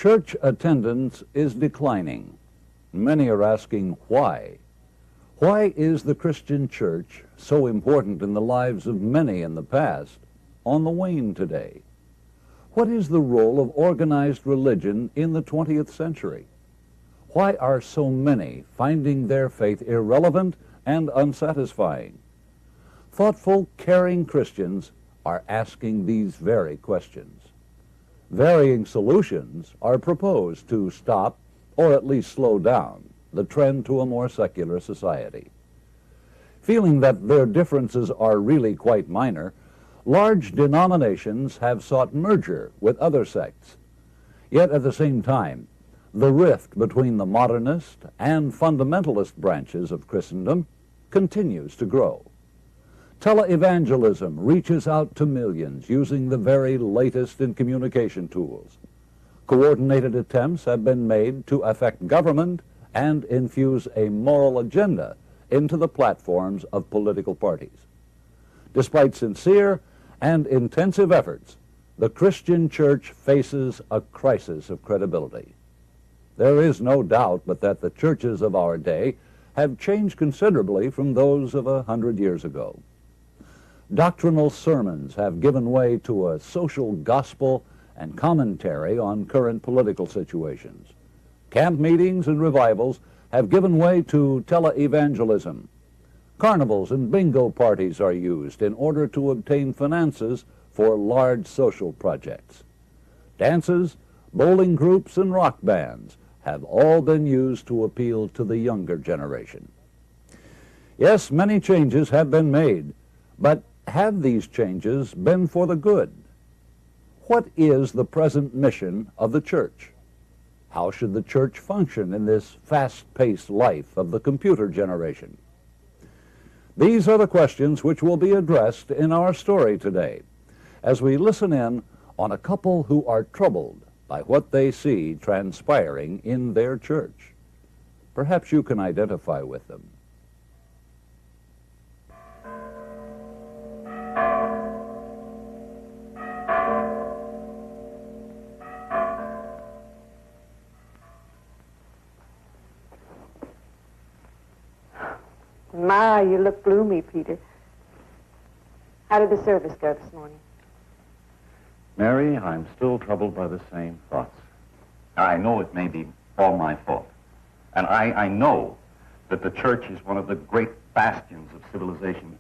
Church attendance is declining. Many are asking why. Why is the Christian church, so important in the lives of many in the past, on the wane today? What is the role of organized religion in the 20th century? Why are so many finding their faith irrelevant and unsatisfying? Thoughtful, caring Christians are asking these very questions. Varying solutions are proposed to stop, or at least slow down, the trend to a more secular society. Feeling that their differences are really quite minor, large denominations have sought merger with other sects. Yet at the same time, the rift between the modernist and fundamentalist branches of Christendom continues to grow. Televangelism reaches out to millions using the very latest in communication tools. Coordinated attempts have been made to affect government and infuse a moral agenda into the platforms of political parties. Despite sincere and intensive efforts, the Christian church faces a crisis of credibility. There is no doubt but that the churches of our day have changed considerably from those of 100 years ago. Doctrinal sermons have given way to a social gospel and commentary on current political situations. Camp meetings and revivals have given way to televangelism. Carnivals and bingo parties are used in order to obtain finances for large social projects. Dances, bowling groups, and rock bands have all been used to appeal to the younger generation. Yes, many changes have been made, but have these changes been for the good? What is the present mission of the church? How should the church function in this fast-paced life of the computer generation? These are the questions which will be addressed in our story today, as we listen in on a couple who are troubled by what they see transpiring in their church. Perhaps you can identify with them. My, you look gloomy, Peter. How did the service go this morning? Mary, I'm still troubled by the same thoughts. I know it may be all my fault. And I know that the church is one of the great bastions of civilization.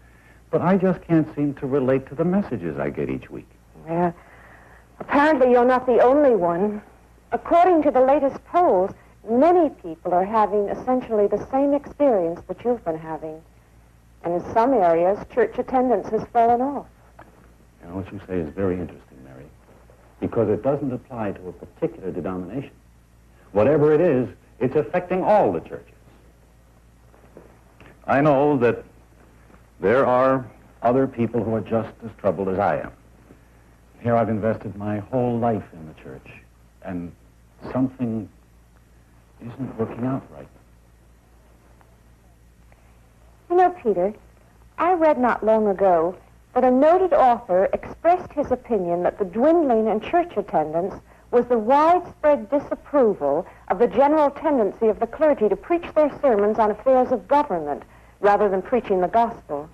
But I just can't seem to relate to the messages I get each week. Well, apparently you're not the only one. According to the latest polls, many people are having essentially the same experience that you've been having. And in some areas, church attendance has fallen off. You know, what you say is very interesting, Mary, because it doesn't apply to a particular denomination. Whatever it is, it's affecting all the churches. I know that there are other people who are just as troubled as I am. Here I've invested my whole life in the church, and something isn't working out right. You know, Peter, I read not long ago that a noted author expressed his opinion that the dwindling in church attendance was the widespread disapproval of the general tendency of the clergy to preach their sermons on affairs of government rather than preaching the gospel.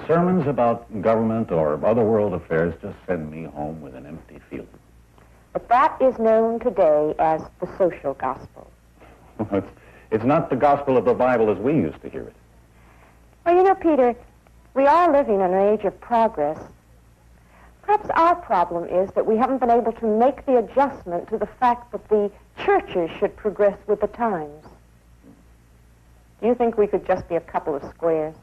Sermons about government or other world affairs just send me home with an empty feeling. But that is known today as the social gospel. It's not the gospel of the Bible as we used to hear it. Well, you know, Peter, we are living in an age of progress. Perhaps our problem is that we haven't been able to make the adjustment to the fact that the churches should progress with the times. Do you think we could just be a couple of squares?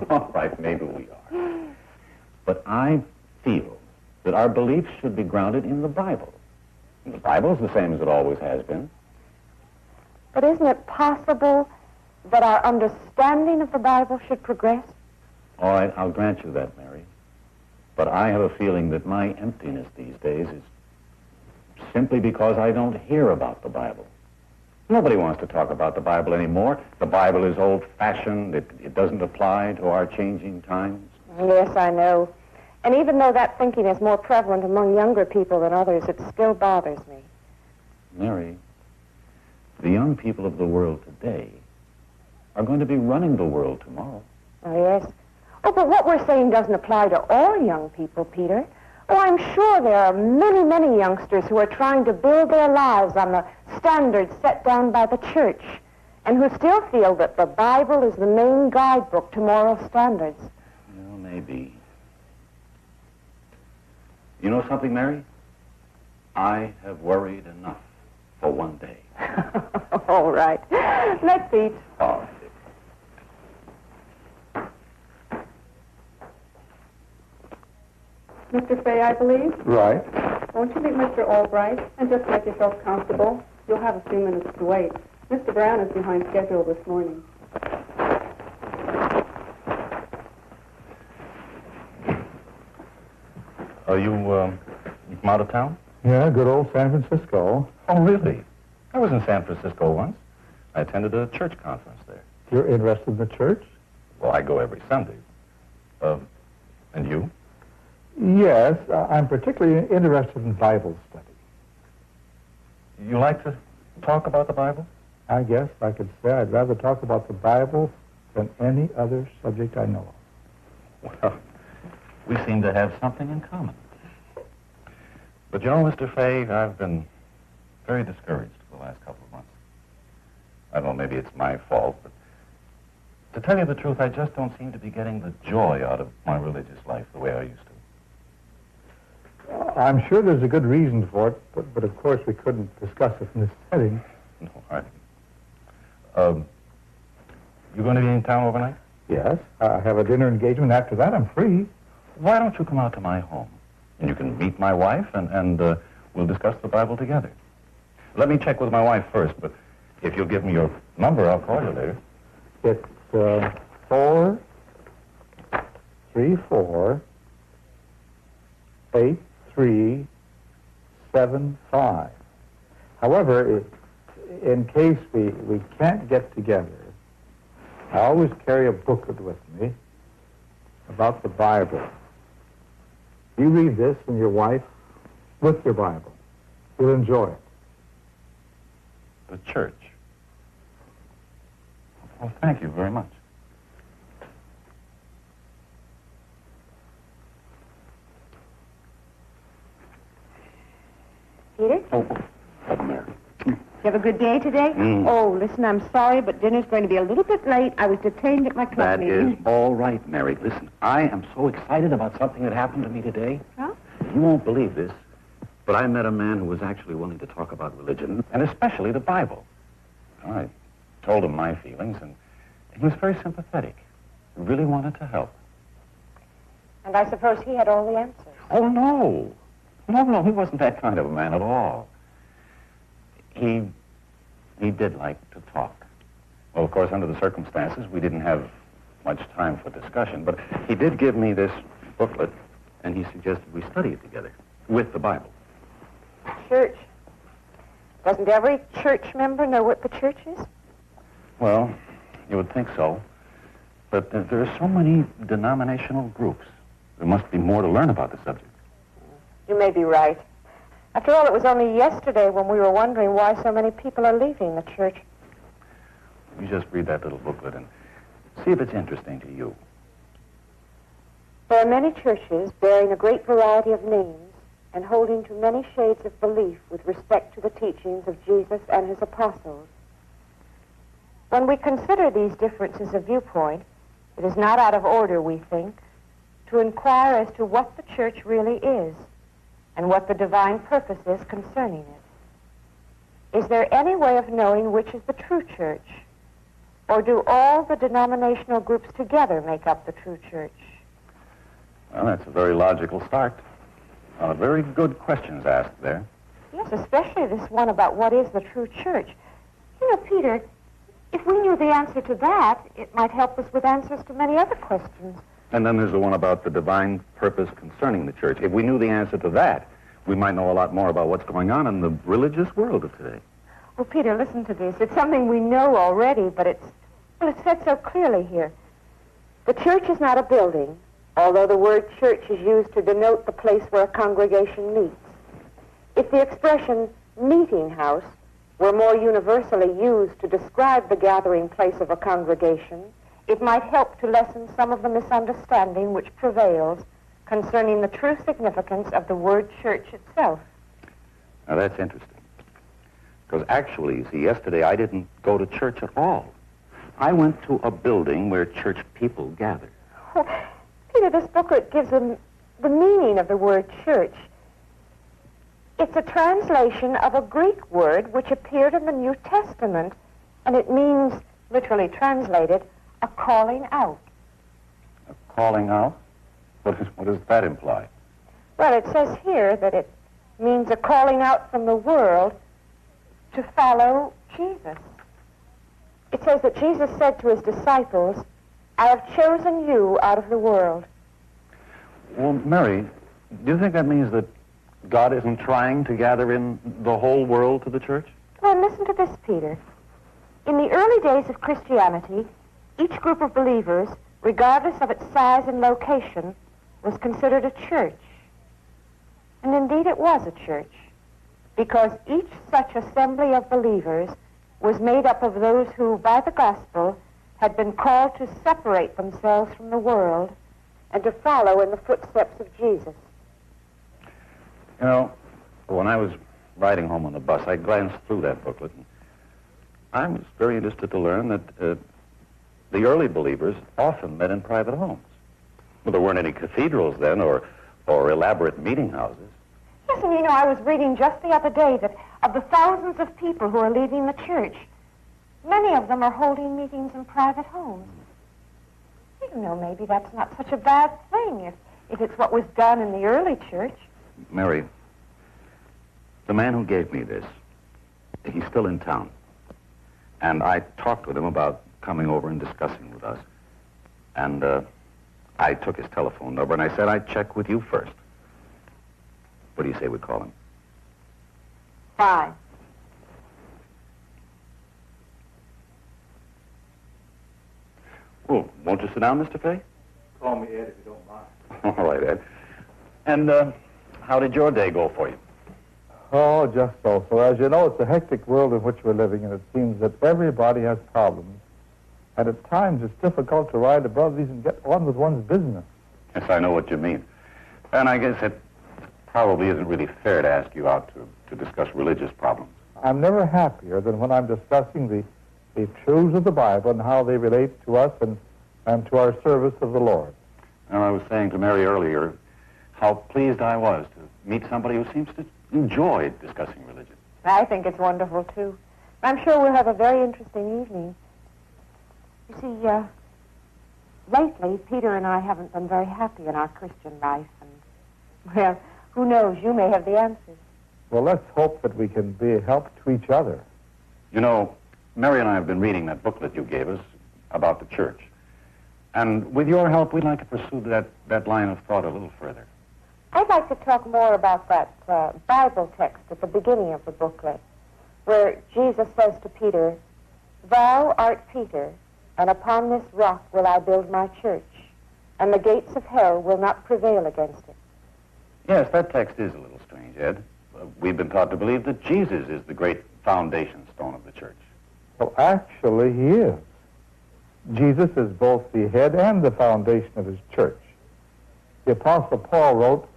All right, maybe we are. But I feel that our beliefs should be grounded in the Bible. The Bible's the same as it always has been. But isn't it possible that our understanding of the Bible should progress? All right, I'll grant you that, Mary. But I have a feeling that my emptiness these days is simply because I don't hear about the Bible. Nobody wants to talk about the Bible anymore. The Bible is old-fashioned. It doesn't apply to our changing times. Yes, I know. And even though that thinking is more prevalent among younger people than others, it still bothers me. Mary, the young people of the world today are going to be running the world tomorrow. Oh, yes. Oh, but what we're saying doesn't apply to all young people, Peter. Oh, I'm sure there are many, many youngsters who are trying to build their lives on the standards set down by the church and who still feel that the Bible is the main guidebook to moral standards. Well, maybe. You know something, Mary? I have worried enough for one day. All right. Let's eat. Oh. Mr. Fay, I believe. Right. Won't you meet Mr. Albright and just make yourself comfortable? You'll have a few minutes to wait. Mr. Brown is behind schedule this morning. Are you from out of town? Yeah, good old San Francisco. Oh, really? I was in San Francisco once. I attended a church conference there. You're interested in the church? Well, I go every Sunday. And you? Yes, I'm particularly interested in Bible study. You like to talk about the Bible? I guess I could say I'd rather talk about the Bible than any other subject I know of. Well, we seem to have something in common. But you know, Mr. Fay, I've been very discouraged for the last couple of months. I don't know, maybe it's my fault, but to tell you the truth, I just don't seem to be getting the joy out of my religious life the way I used to. I'm sure there's a good reason for it, but of course we couldn't discuss it in this setting. No, you going to be in town overnight? Yes, I have a dinner engagement. After that, I'm free. Why don't you come out to my home? And you can meet my wife, and we'll discuss the Bible together. Let me check with my wife first, but if you'll give me your number, I'll call you later. It's 434-8375. However, in case we can't get together, I always carry a booklet with me about the Bible. You read this and your wife with your Bible. You'll enjoy it. The church. Well, thank you very much. Peter? Oh, Mary. You have a good day today? Oh, listen, I'm sorry, but dinner's going to be a little bit late. I was detained at my club That meeting. is all right, Mary. Listen, I am so excited about something that happened to me today. Huh? You won't believe this, but I met a man who was actually willing to talk about religion, and especially the Bible. I told him my feelings, and he was very sympathetic. He really wanted to help. And I suppose he had all the answers. Oh, no. No, he wasn't that kind of a man at all. He did like to talk. Well, of course, under the circumstances, we didn't have much time for discussion, but he did give me this booklet, and he suggested we study it together with the Bible. Church. Doesn't every church member know what the church is? Well, you would think so, but there are so many denominational groups. There must be more to learn about the subject. You may be right. After all, it was only yesterday when we were wondering why so many people are leaving the church. You just read that little booklet and see if it's interesting to you. There are many churches bearing a great variety of names and holding to many shades of belief with respect to the teachings of Jesus and his apostles. When we consider these differences of viewpoint, it is not out of order, we think, to inquire as to what the church really is and what the divine purpose is concerning it. Is there any way of knowing which is the true church? Or do all the denominational groups together make up the true church? Well, that's a very logical start. Very good questions asked there. Yes, especially this one about what is the true church. You know, Peter, if we knew the answer to that, it might help us with answers to many other questions. And then there's the one about the divine purpose concerning the church. If we knew the answer to that, we might know a lot more about what's going on in the religious world of today. Well, Peter, listen to this. It's something we know already, but it's said so clearly here. The church is not a building, although the word church is used to denote the place where a congregation meets. If the expression meeting house were more universally used to describe the gathering place of a congregation, it might help to lessen some of the misunderstanding which prevails concerning the true significance of the word church itself. Now, that's interesting. Because actually, you see, yesterday I didn't go to church at all. I went to a building where church people gather. Oh, Peter, this booklet gives them the meaning of the word church. It's a translation of a Greek word which appeared in the New Testament, and it means, literally translated, a calling out. A calling out? What does that imply? Well, it says here that it means a calling out from the world to follow Jesus. It says that Jesus said to his disciples, I have chosen you out of the world. Well, Mary, do you think that means that God isn't trying to gather in the whole world to the church? Well, listen to this, Peter. In the early days of Christianity, each group of believers, regardless of its size and location, was considered a church. And indeed it was a church, because each such assembly of believers was made up of those who, by the gospel, had been called to separate themselves from the world and to follow in the footsteps of Jesus. You know, when I was riding home on the bus, I glanced through that booklet, and I was very interested to learn that the early believers often met in private homes. Well, there weren't any cathedrals then or elaborate meeting houses. Yes, and you know, I was reading just the other day that of the thousands of people who are leaving the church, many of them are holding meetings in private homes. You know, maybe that's not such a bad thing if it's what was done in the early church. Mary, the man who gave me this, he's still in town. And I talked with him about coming over and discussing with us. And I took his telephone number and I said I'd check with you first. What do you say we call him? Fine. Well, won't you sit down, Mr. Fay? Call me Ed if you don't mind. All right, Ed. And how did your day go for you? Oh, just so. So, as you know, it's a hectic world in which we're living, and it seems that everybody has problems. And at times it's difficult to ride above these and get on with one's business. Yes, I know what you mean. And I guess it probably isn't really fair to ask you out to discuss religious problems. I'm never happier than when I'm discussing the truths of the Bible and how they relate to us and to our service of the Lord. Now, I was saying to Mary earlier how pleased I was to meet somebody who seems to enjoy discussing religion. I think it's wonderful, too. I'm sure we'll have a very interesting evening. You see, lately, Peter and I haven't been very happy in our Christian life, and, well, who knows, you may have the answers. Well, let's hope that we can be a help to each other. You know, Mary and I have been reading that booklet you gave us about the church. And with your help, we'd like to pursue that line of thought a little further. I'd like to talk more about that Bible text at the beginning of the booklet, where Jesus says to Peter, Thou art Peter, and upon this rock will I build my church, and the gates of hell will not prevail against it. Yes, that text is a little strange, Ed. We've been taught to believe that Jesus is the great foundation stone of the church. Well, actually, he is. Jesus is both the head and the foundation of his church. The Apostle Paul wrote,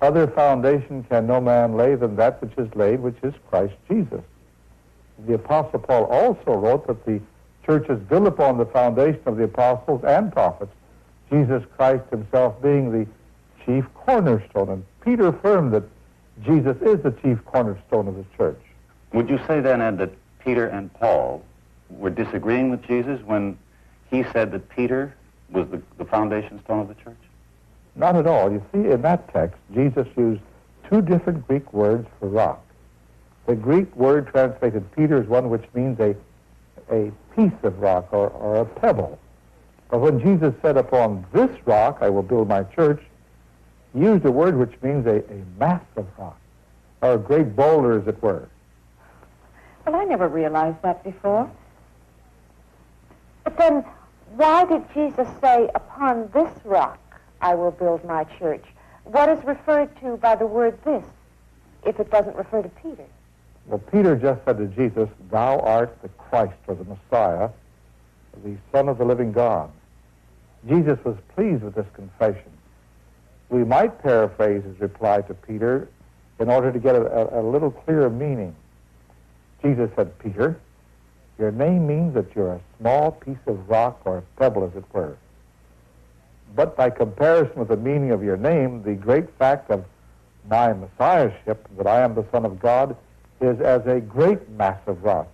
Other foundation can no man lay than that which is laid, which is Christ Jesus. The Apostle Paul also wrote that the church is built upon the foundation of the apostles and prophets, Jesus Christ himself being the chief cornerstone. And Peter affirmed that Jesus is the chief cornerstone of the church. Would you say then, Ed, that Peter and Paul were disagreeing with Jesus when he said that Peter was the foundation stone of the church? Not at all. You see, in that text, Jesus used two different Greek words for rock. The Greek word translated Peter is one which means a piece of rock or a pebble. But when Jesus said, Upon this rock I will build my church, he used a word which means a mass of rock, or a great boulder, as it were. Well, I never realized that before. But then, why did Jesus say, Upon this rock I will build my church? What is referred to by the word this, if it doesn't refer to Peter? Well, Peter just said to Jesus, "Thou art the Christ," or the Messiah, the Son of the living God. Jesus was pleased with this confession. We might paraphrase his reply to Peter in order to get a little clearer meaning. Jesus said, "Peter, your name means that you're a small piece of rock or a pebble, as it were. But by comparison with the meaning of your name, the great fact of my messiahship, that I am the Son of God, is as a great mass of rock,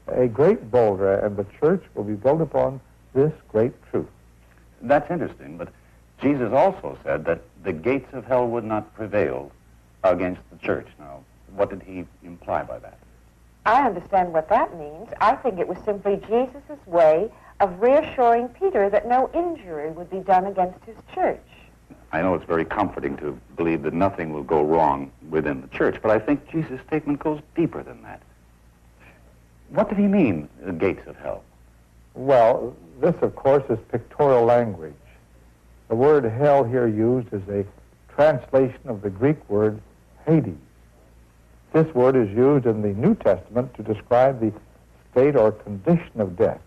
a great boulder, and the church will be built upon this great truth." That's interesting, but Jesus also said that the gates of hell would not prevail against the church. Now, what did he imply by that? I understand what that means. I think it was simply Jesus' way of reassuring Peter that no injury would be done against his church. I know it's very comforting to believe that nothing will go wrong within the church, but I think Jesus' statement goes deeper than that. What did he mean, the gates of hell? Well, this, of course, is pictorial language. The word hell here used is a translation of the Greek word Hades. This word is used in the New Testament to describe the state or condition of death.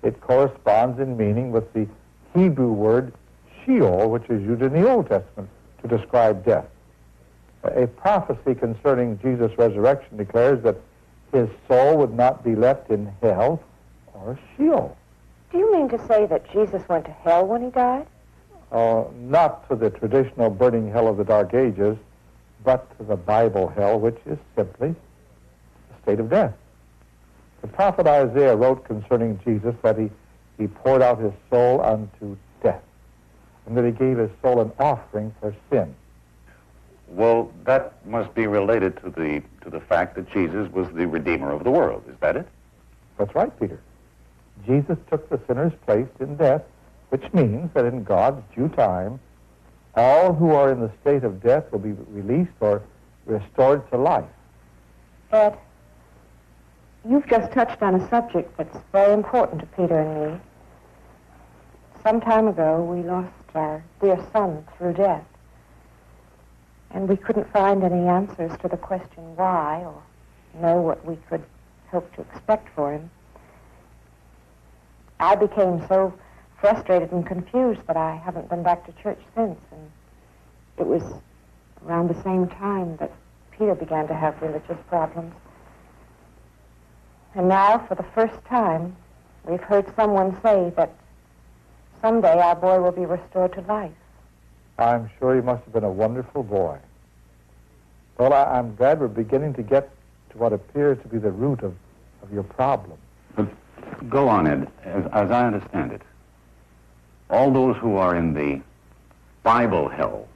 It corresponds in meaning with the Hebrew word Sheol, which is used in the Old Testament to describe death. A prophecy concerning Jesus' resurrection declares that his soul would not be left in hell or Sheol. Do you mean to say that Jesus went to hell when he died? Not to the traditional burning hell of the Dark Ages, but to the Bible hell, which is simply the state of death. The prophet Isaiah wrote concerning Jesus that he poured out his soul unto death, and that he gave his soul an offering for sin. Well, that must be related to the fact that Jesus was the Redeemer of the world. Is that it? That's right, Peter. Jesus took the sinner's place in death, which means that in God's due time, all who are in the state of death will be released or restored to life. Ed, you've just touched on a subject that's very important to Peter and me. Some time ago, we lost our dear son through death. And we couldn't find any answers to the question why, or know what we could hope to expect for him. I became so frustrated and confused that I haven't been back to church since. And it was around the same time that Peter began to have religious problems. And now, for the first time, we've heard someone say that someday our boy will be restored to life. I'm sure he must have been a wonderful boy. Well, I'm glad we're beginning to get to what appears to be the root of your problem. But go on, Ed. As I understand it, all those who are in the Bible hell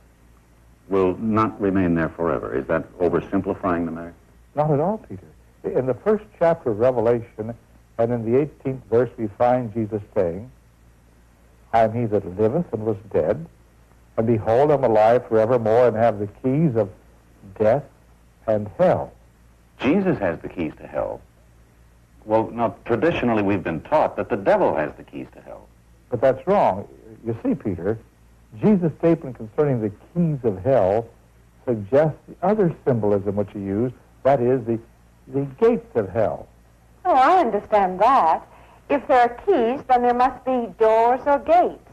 will not remain there forever. Is that oversimplifying the matter? Not at all, Peter. In the first chapter of Revelation, and in the 18th verse, we find Jesus saying, "I am he that liveth and was dead, and behold, I'm alive forevermore, and have the keys of death and hell." Jesus has the keys to hell. Well, now, traditionally we've been taught that the devil has the keys to hell. But that's wrong. You see, Peter, Jesus' statement concerning the keys of hell suggests the other symbolism which he used, that is, the gates of hell. Oh, I understand that. If there are keys, then there must be doors or gates.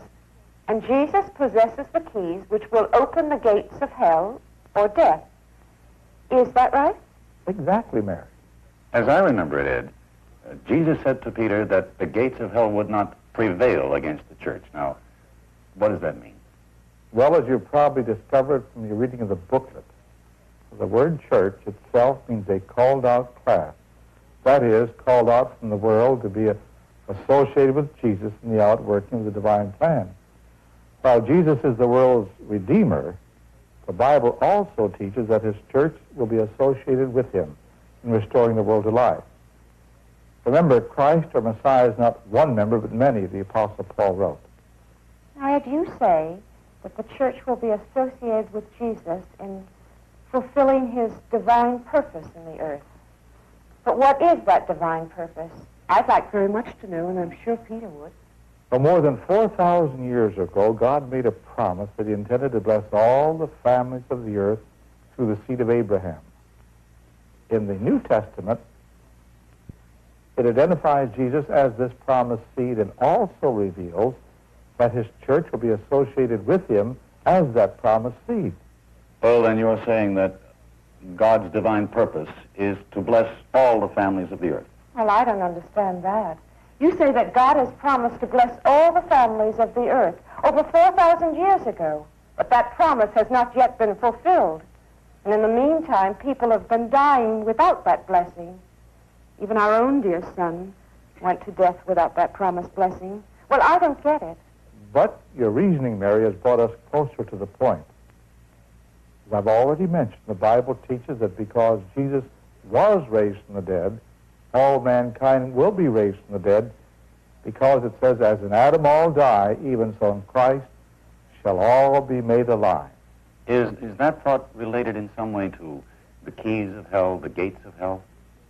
And Jesus possesses the keys which will open the gates of hell or death. Is that right? Exactly, Mary. As I remember it, Ed, Jesus said to Peter that the gates of hell would not prevail against the church. Now, what does that mean? Well, as you probably discovered from your reading of the booklet, the word church itself means a called-out class. That is, called out from the world to be associated with Jesus in the outworking of the divine plan. While Jesus is the world's Redeemer, the Bible also teaches that his church will be associated with him in restoring the world to life. Remember, Christ or Messiah is not one member, but many, the Apostle Paul wrote. Now, if you say that the church will be associated with Jesus in fulfilling his divine purpose in the earth. But what is that divine purpose? I'd like very much to know, and I'm sure Peter would. Well, more than 4,000 years ago, God made a promise that he intended to bless all the families of the earth through the seed of Abraham. in the New Testament, it identifies Jesus as this promised seed and also reveals that his church will be associated with him as that promised seed. Well, then you're saying that God's divine purpose is to bless all the families of the earth. Well, I don't understand that. You say that God has promised to bless all the families of the earth over 4,000 years ago, but that promise has not yet been fulfilled. And in the meantime, people have been dying without that blessing. Even our own dear son went to death without that promised blessing. Well, I don't get it. But your reasoning, Mary, has brought us closer to the point. As I've already mentioned, the Bible teaches that because Jesus was raised from the dead, all mankind will be raised from the dead, because it says, as in Adam all die, even so in Christ shall all be made alive. Is that thought related in some way to the keys of hell, the gates of hell?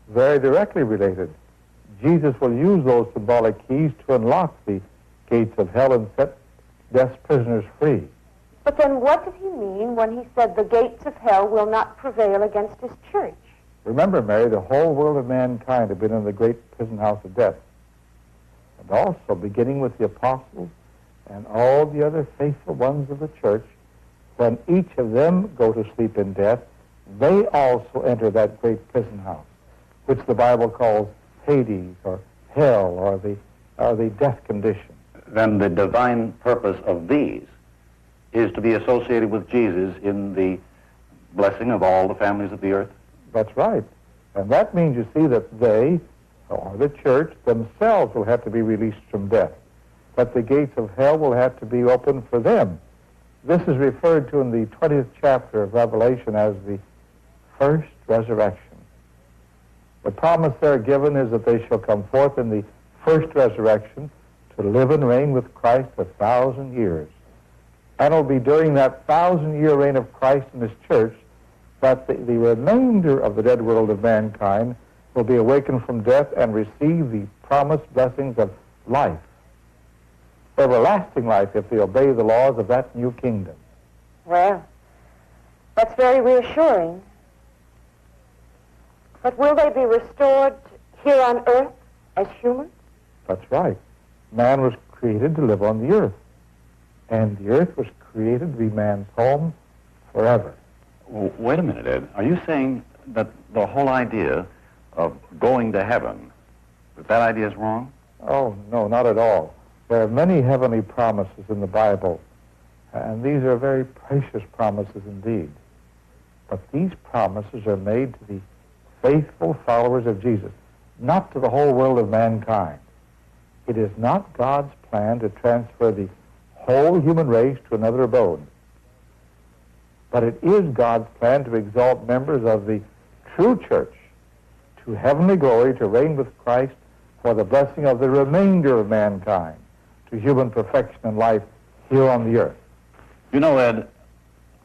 Very directly related. Jesus will use those symbolic keys to unlock the gates of hell and set death's prisoners free. But then what did he mean when he said the gates of hell will not prevail against his church? Remember, Mary, the whole world of mankind have been in the great prison house of death. And also, beginning with the apostles and all the other faithful ones of the church, when each of them go to sleep in death, they also enter that great prison house, which the Bible calls Hades or hell or the death condition. Then the divine purpose of these is to be associated with Jesus in the blessing of all the families of the earth? That's right. And that means, you see, that they, or the church themselves, will have to be released from death. That the gates of hell will have to be opened for them. This is referred to in the 20th chapter of Revelation as the first resurrection. The promise there given is that they shall come forth in the first resurrection to live and reign with Christ 1,000 years. And it will be during that 1,000-year reign of Christ and his church that the remainder of the dead world of mankind will be awakened from death and receive the promised blessings of life, everlasting life, if they obey the laws of that new kingdom. Well, that's very reassuring. But will they be restored here on earth as humans? That's right. Man was created to live on the earth, and the earth was created to be man's home forever. Wait a minute, Ed. Are you saying that the whole idea of going to heaven, that idea is wrong? Oh, no, not at all. There are many heavenly promises in the Bible, and these are very precious promises indeed. But these promises are made to the faithful followers of Jesus, not to the whole world of mankind. It is not God's plan to transfer the whole human race to another abode. But it is God's plan to exalt members of the true church to heavenly glory, to reign with Christ for the blessing of the remainder of mankind, to human perfection and life here on the earth. You know, Ed,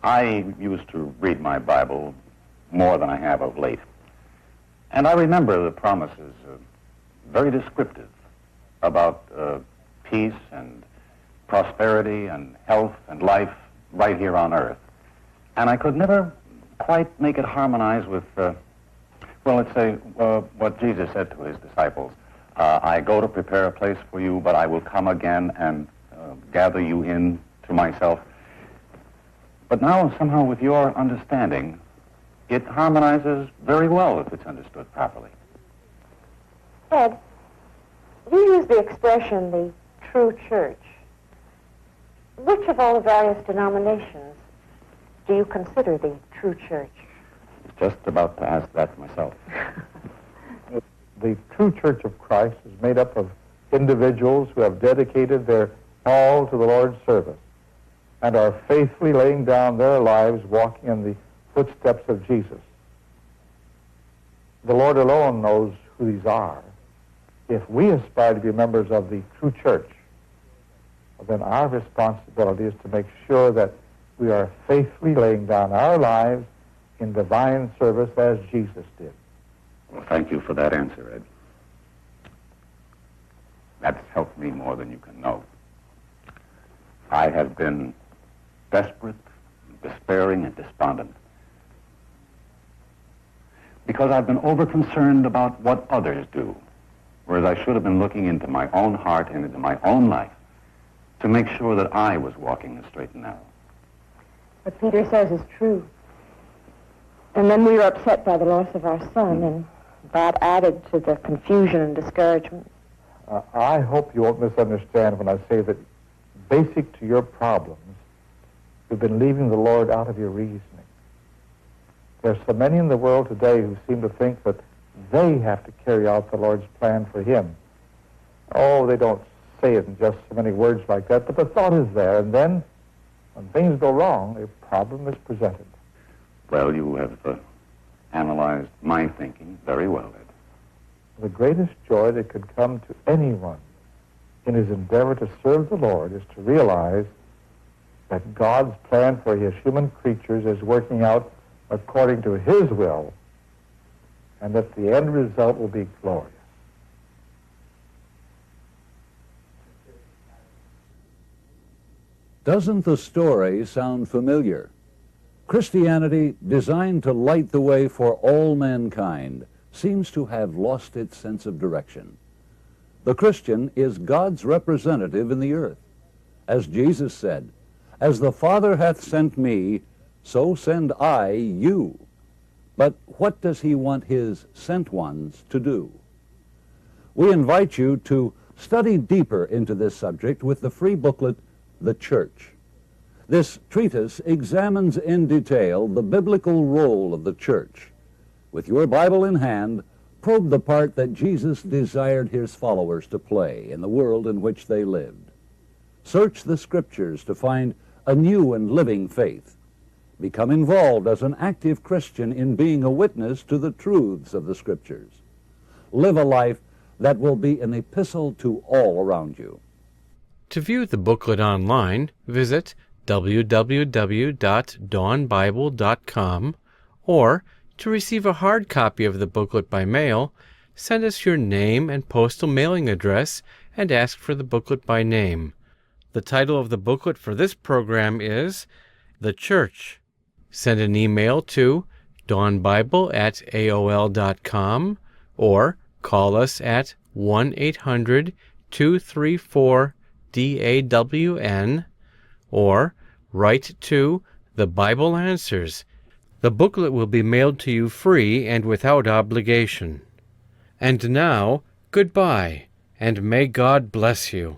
I used to read my Bible more than I have of late. And I remember the promises, very descriptive, about peace and prosperity and health and life right here on earth. And I could never quite make it harmonize with, let's say, what Jesus said to his disciples. I go to prepare a place for you, but I will come again and gather you in to myself. But now, somehow, with your understanding, it harmonizes very well if it's understood properly. Ed, you use the expression, the true church. Which of all the various denominations do you consider the true church? I was just about to ask that myself. The true church of Christ is made up of individuals who have dedicated their all to the Lord's service and are faithfully laying down their lives walking in the footsteps of Jesus. The Lord alone knows who these are. If we aspire to be members of the true church, then our responsibility is to make sure that we are faithfully laying down our lives in divine service as Jesus did. Well, thank you for that answer, Ed. That's helped me more than you can know. I have been desperate, despairing, and despondent. because I've been over-concerned about what others do, whereas I should have been looking into my own heart and into my own life to make sure that I was walking the straight and narrow. What Peter says is true. And then we were upset by the loss of our son, and that added to the confusion and discouragement. I hope you won't misunderstand when I say that basic to your problems, you've been leaving the Lord out of your reasoning. There's so many in the world today who seem to think that they have to carry out the Lord's plan for him. Oh, they don't say it in just so many words like that, but the thought is there, and then when things go wrong, a problem is presented. Well, you have analyzed my thinking very well, Ed. The greatest joy that could come to anyone in his endeavor to serve the Lord is to realize that God's plan for his human creatures is working out according to his will, and that the end result will be glorious. Doesn't the story sound familiar? Christianity, designed to light the way for all mankind, seems to have lost its sense of direction. The Christian is God's representative in the earth. As Jesus said, "As the Father hath sent me, so send I you." But what does he want his sent ones to do? We invite you to study deeper into this subject with the free booklet, The Church. This treatise examines in detail the biblical role of the church. With your Bible in hand, probe the part that Jesus desired his followers to play in the world in which they lived. Search the Scriptures to find a new and living faith. Become involved as an active Christian in being a witness to the truths of the Scriptures. Live a life that will be an epistle to all around you. To view the booklet online, visit www.dawnbible.com, or to receive a hard copy of the booklet by mail, send us your name and postal mailing address and ask for the booklet by name. The title of the booklet for this program is The Church. Send an email to dawnbible@aol.com or call us at 1-800-234-DAWN, or write to The Bible Answers. The booklet will be mailed to you free and without obligation. And now, goodbye, and may God bless you.